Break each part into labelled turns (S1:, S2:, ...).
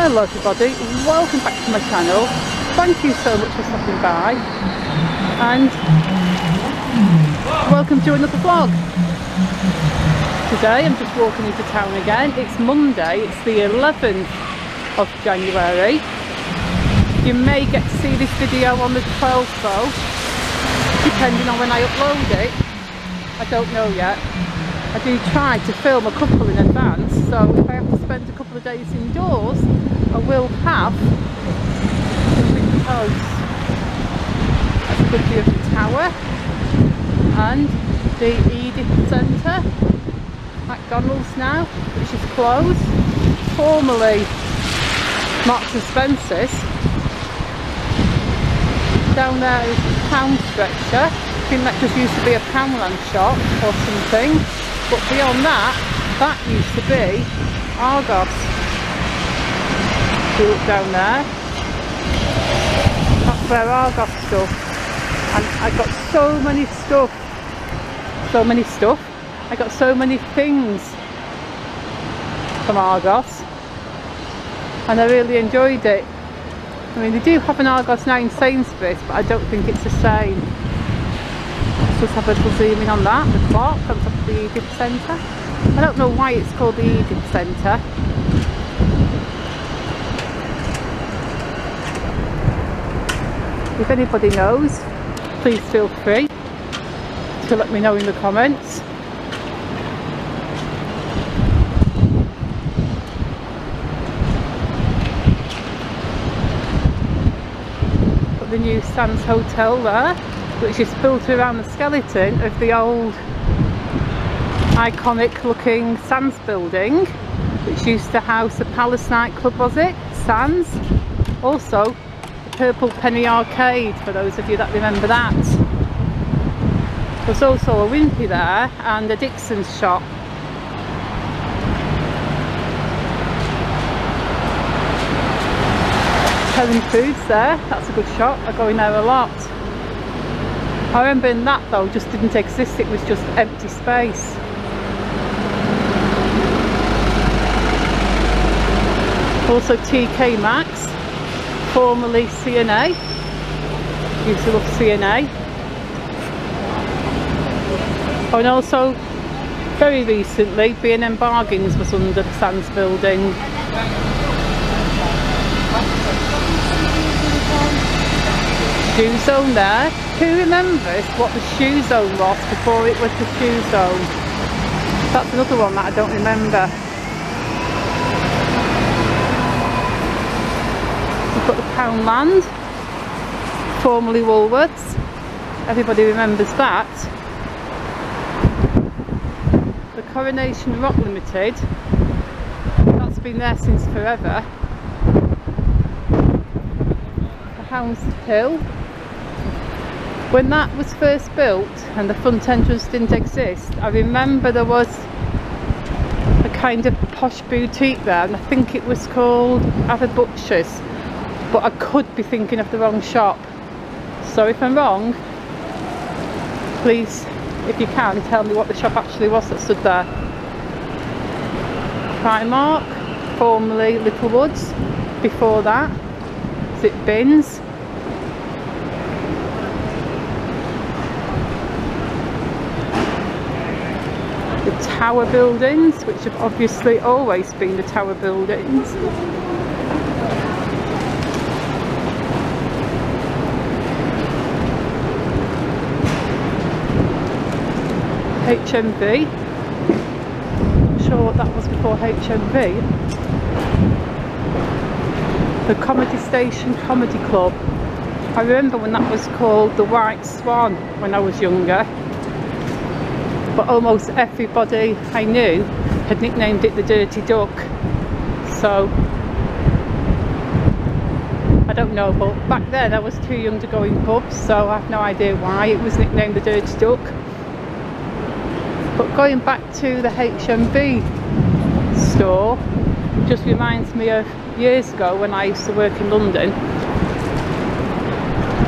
S1: Hello everybody, welcome back to my channel. Thank you so much for stopping by and welcome to another vlog. Today I'm just walking into town again. It's Monday, it's the 11th of January. You may get to see this video on the 12th though, depending on when I upload it. I don't know yet. I do try to film a couple in advance, so if I have to spend a couple of days indoors, I will have something close. That's a good view of the tower and the Edith Centre. McDonald's now, which is closed. Formerly Marks and Spencer's. Down there is the Pound Stretcher. I think that just used to be a Poundland shop or something. But beyond that, that used to be Argos. If you look down there, that's where Argos stuff. And I got so many stuff. I got so many things from Argos. And I really enjoyed it. I mean, they do have an Argos now in Sainsbury's, but I don't think it's the same. Let's just have a little zoom in on that, the clock on top of the Edith Centre. I don't know why it's called the Edith Centre. If anybody knows, please feel free to let me know in the comments. Got the new Sands Hotel there, which is built around the skeleton of the old iconic looking Sands building, which used to house a Palace nightclub, was it? Sands. Also the Purple Penny Arcade, for those of you that remember that. There's also a Wimpy there and a Dixon's shop. Helen Foods there, that's a good shop, I go in there a lot. I remember in that though, just didn't exist, it was just empty space. Also TK Maxx, formerly CNA, used to love CNA. Oh, and also very recently B&M Bargains was under the Sands building. Shoe Zone there. Who remembers what the Shoe Zone was before it was the Shoe Zone? That's another one that I don't remember. We've got the Poundland, formerly Woolworths. Everybody remembers that. The Coronation Rock Limited. That's been there since forever. The Hounds Hill. When that was first built and the front entrance didn't exist, I remember there was a kind of posh boutique there, and I think it was called Ava Butchers, but I could be thinking of the wrong shop. So if I'm wrong, please, if you can, tell me what the shop actually was that stood there. Primark, formerly Littlewoods. Before that, is it Bins? The Tower buildings, which have obviously always been the Tower buildings. HMV. I'm sure what that was before HMV. The Comedy Station Comedy Club. I remember when that was called the White Swan when I was younger. But almost everybody I knew had nicknamed it the Dirty Duck. So I don't know, but back then I was too young to go in pubs, so I have no idea why it was nicknamed the Dirty Duck. But going back to the HMV store just reminds me of years ago when I used to work in London.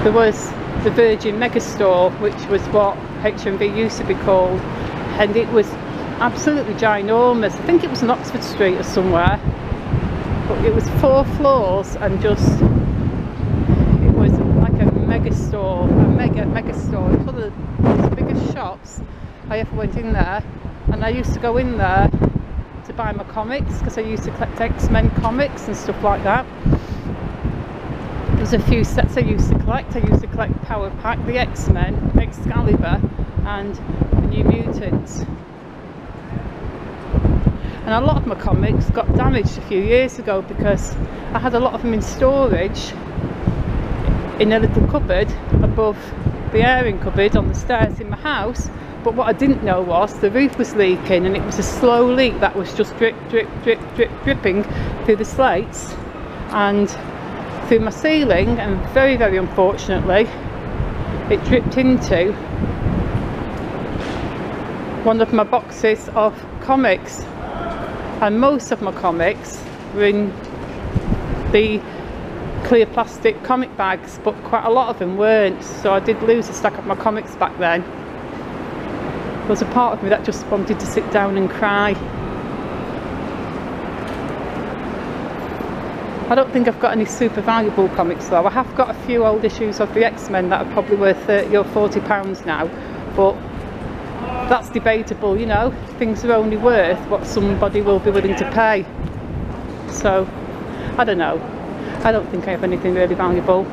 S1: There was the Virgin Megastore, which was what HMV used to be called, and it was absolutely ginormous. I think it was on Oxford Street or somewhere. but it was 4 floors and just, it was like a mega store, mega store. It was one of the biggest shops I ever went in there, and I used to go in there to buy my comics because I used to collect X-Men comics and stuff like that. There's a few sets I used to collect. I used to collect Power Pack, the X-Men, Excalibur and the New Mutants. And a lot of my comics got damaged a few years ago because I had a lot of them in storage in a little cupboard above the airing cupboard on the stairs in my house. But what I didn't know was the roof was leaking, and it was a slow leak that was just drip, drip, drip, drip, dripping through the slates and through my ceiling, and very, very unfortunately it dripped into one of my boxes of comics. And most of my comics were in the clear plastic comic bags, but quite a lot of them weren't, so I did lose a stack of my comics back then. There was a part of me that just wanted to sit down and cry. I don't think I've got any super valuable comics though. I have got a few old issues of the X-Men that are probably worth £30 or £40 now, but that's debatable, you know. Things are only worth what somebody will be willing to pay. So, I don't know. I don't think I have anything really valuable.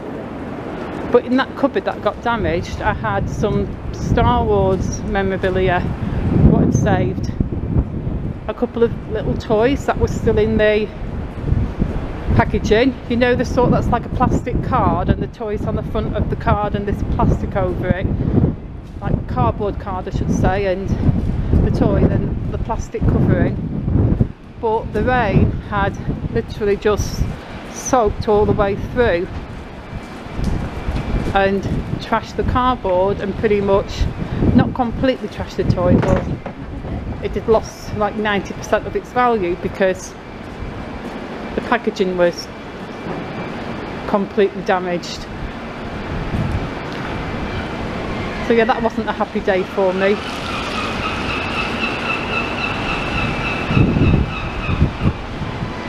S1: But in that cupboard that got damaged, I had some Star Wars memorabilia, what I'd saved. A couple of little toys that were still in the packaging. You know, the sort that's like a plastic card, and the toys on the front of the card and this plastic over it. Like a cardboard card, I should say, and the toy, then the plastic covering. But the rain had literally just soaked all the way through and trashed the cardboard, and pretty much, not completely trashed the toy, but it had lost like 90% of its value because the packaging was completely damaged. So yeah, that wasn't a happy day for me.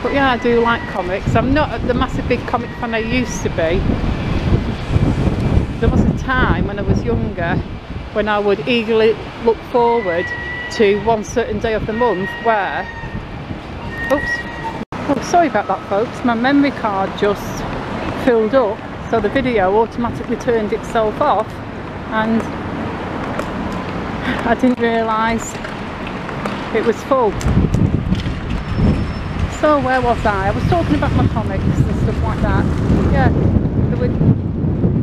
S1: But yeah, I do like comics. I'm not the massive big comic fan I used to be. There was a time when I was younger when I would eagerly look forward to one certain day of the month where... Oops. Oh, sorry about that folks, my memory card just filled up, so the video automatically turned itself off, and I didn't realise it was full. So where was I? I was talking about my comics and stuff like that. Yeah, there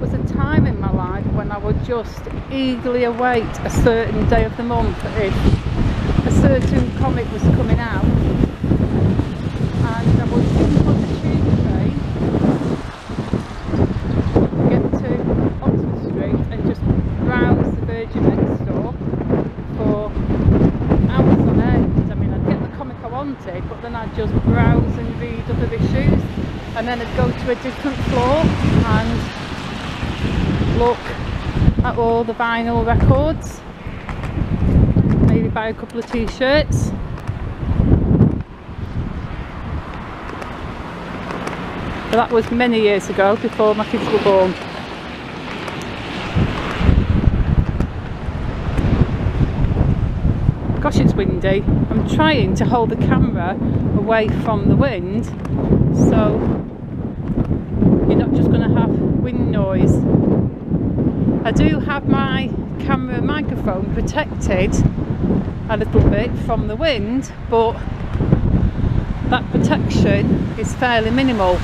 S1: was a time in my life when I would just eagerly await a certain day of the month if a certain comic was coming out, and I would jump on the tube train to get to Oxford Street and just browse the Virgin Megastore for hours on end. I mean, I'd get the comic I wanted, but then I'd just browse and read other issues, and then I'd go to a different floor and look at all the vinyl records, maybe buy a couple of t-shirts. But that was many years ago, before my kids were born. Gosh, it's windy. I'm trying to hold the camera away from the wind, so you're not just going to have wind noise. I do have my camera and microphone protected a little bit from the wind, but that protection is fairly minimal.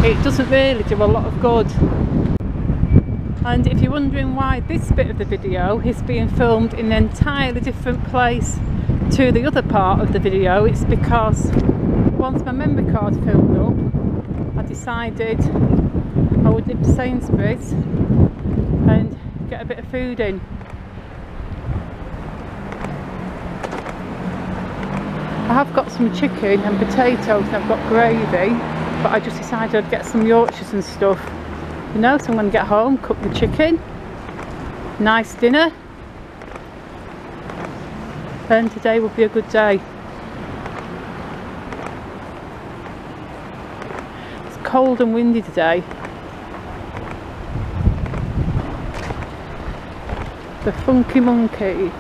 S1: It doesn't really do a lot of good. And if you're wondering why this bit of the video is being filmed in an entirely different place to the other part of the video, it's because once my memory card filled up, I decided I would nip to Sainsbury's and get a bit of food in. I have got some chicken and potatoes and I've got gravy, but I just decided I'd get some Yorkshires and stuff, you know. So I'm going to get home, cook the chicken, nice dinner, and today will be a good day. cold and windy today. The Funky Monkey.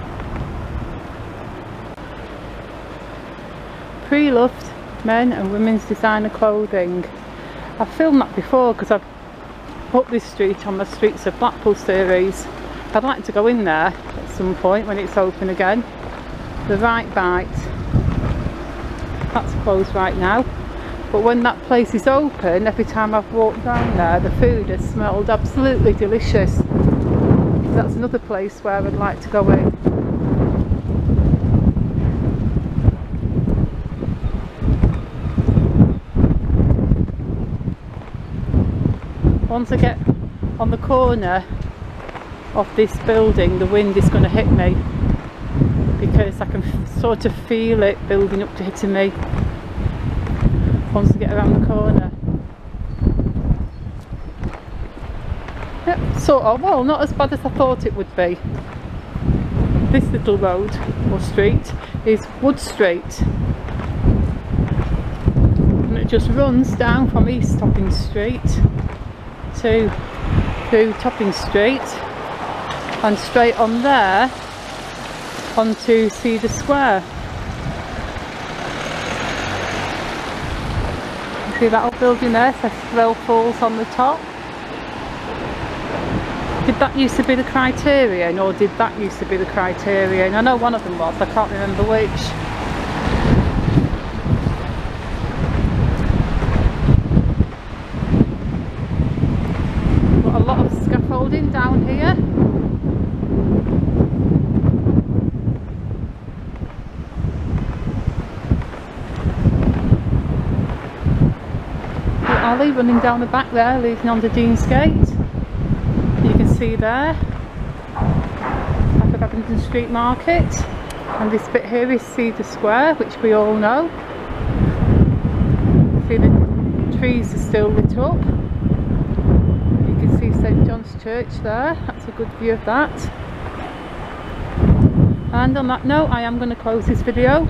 S1: Pre-loved men and women's designer clothing. I've filmed that before because I've put this street on the Streets of Blackpool series. I'd like to go in there at some point when it's open again. The Right Bite. That's closed right now. But when that place is open, every time I've walked down there, the food has smelled absolutely delicious. That's another place where I'd like to go in. Once I get on the corner of this building, the wind is going to hit me because I can sort of feel it building up to hitting me once I get around the corner. Yep, sort of. Well, not as bad as I thought it would be. This little road or street is Wood Street, and it just runs down from East Topping Street to Topping Street and straight on there onto Cedar Square. See that old building there, says Threll Falls on the top. Did that used to be the Criterion, or did that used to be the Criterion? I know one of them was, I can't remember which. Got a lot of scaffolding down here. Alley running down the back there, leading on to Deansgate. You can see there back of Abingdon Street Market, and this bit here is Cedar Square, which we all know. See the trees are still lit up. You can see St John's Church there, that's a good view of that. And on that note, I am going to close this video.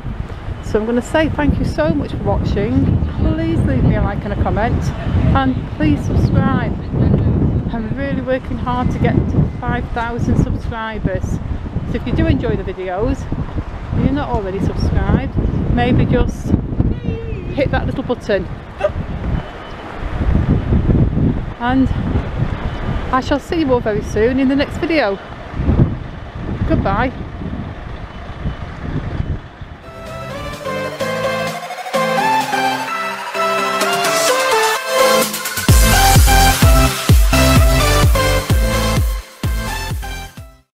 S1: So I'm going to say thank you so much for watching. Please leave me a like and a comment, and please subscribe. I'm really working hard to get to 5,000 subscribers. So if you do enjoy the videos and you're not already subscribed, maybe just hit that little button. And I shall see you all very soon in the next video. Goodbye.